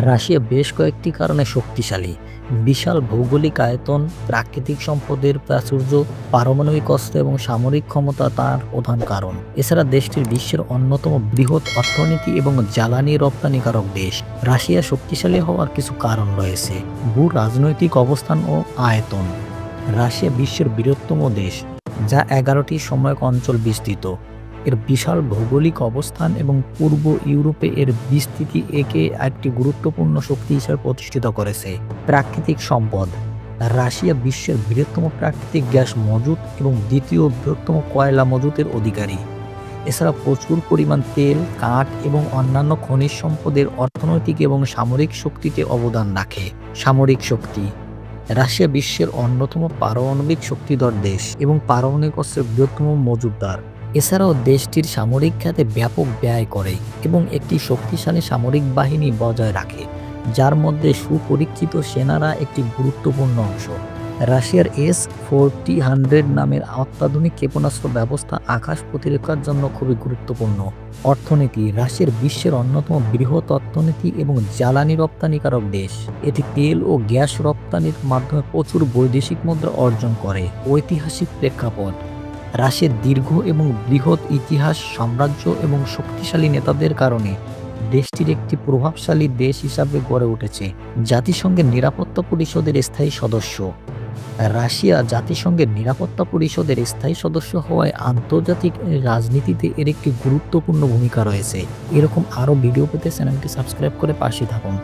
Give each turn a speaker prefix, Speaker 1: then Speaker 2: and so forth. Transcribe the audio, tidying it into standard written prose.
Speaker 1: Russia বেশ কয়েকটি কারণে শক্তিশালী। বিশাল ভৌগোলিক আয়তন, প্রাকৃতিক সম্পদের প্রাচুর্য, পারমাণবিক অস্ত্র এবং সামরিক ক্ষমতা তার প্রধান কারণ। এছাড়া দেশটির বিশ্বের অন্যতম বৃহৎ অর্থনীতি এবং জ্বালানি রপ্তানিকারক দেশ। রাশিয়া শক্তিশালী হওয়ার কিছু কারণ রয়েছে। ভূ রাজনৈতিক অবস্থান ও আয়তন। রাশিয়া বিশ্বের বৃহত্তম দেশ, যা 11টি সময়ক অঞ্চল বিস্তৃত। এর বিশাল ভৌগোলিক অবস্থান এবং পূর্ব ইউরোপে এর বিস্তৃতি একে একটি গুরুত্বপূর্ণ শক্তি হিসেবে প্রতিষ্ঠিত করেছে। প্রাকৃতিক সম্পদ। রাশিয়া বিশ্বের বৃহত্তম প্রাকৃতিক গ্যাস মজুত এবং দ্বিতীয় বৃহত্তম কয়লা মজুতের অধিকারী। এছাড়া প্রচুর পরিমাণ তেল, কাঠ এবং অন্যান্য খনিজ সম্পদের অর্থনৈতিক এবং সামরিক শক্তিতে অবদান রাখে। সামরিক শক্তি। রাশিয়া বিশ্বের অন্যতম পারমাণবিক শক্তিধর দেশ এবং পারমাণবিক অস্ত্রের বৃহত্তম মজুতদার। এছাড়াও দেশটির সামরিক খাতে ব্যাপক ব্যয় করে এবং একটি শক্তিশালী সামরিক বাহিনী বজায় রাখে, যার মধ্যে সুপরিচিত সেনারা একটি গুরুত্বপূর্ণ অংশ। রাশিয়ার S-400 নামের অত্যাধুনিক ক্ষেপণাস্ত্র ব্যবস্থা আকাশ প্রতিরক্ষার জন্য খুবই গুরুত্বপূর্ণ। অর্থনীতি। রাশিয়ার বিশ্বের অন্যতম বৃহৎ অর্থনীতি এবং জ্বালানি রপ্তানিকারক দেশ। এটি তেল ও গ্যাস রপ্তানির মাধ্যমে প্রচুর বৈদেশিক মুদ্রা অর্জন করে। ঐতিহাসিক প্রেক্ষাপট। রাশিয়ার দীর্ঘ এবং বৃহৎ ইতিহাস, সাম্রাজ্য এবং শক্তিশালী নেতাদের কারণে দেশটির একটি প্রভাবশালী দেশ হিসাবে গড়ে উঠেছে। জাতিসংঘের নিরাপত্তা পরিষদের স্থায়ী সদস্য। রাশিয়া জাতিসংঘের নিরাপত্তা পরিষদের স্থায়ী সদস্য হওয়ায় আন্তর্জাতিক রাজনীতিতে এর একটি গুরুত্বপূর্ণ ভূমিকা রয়েছে। এরকম আরও ভিডিও পেতে চ্যানেলটি সাবস্ক্রাইব করে পাশে থাকুন।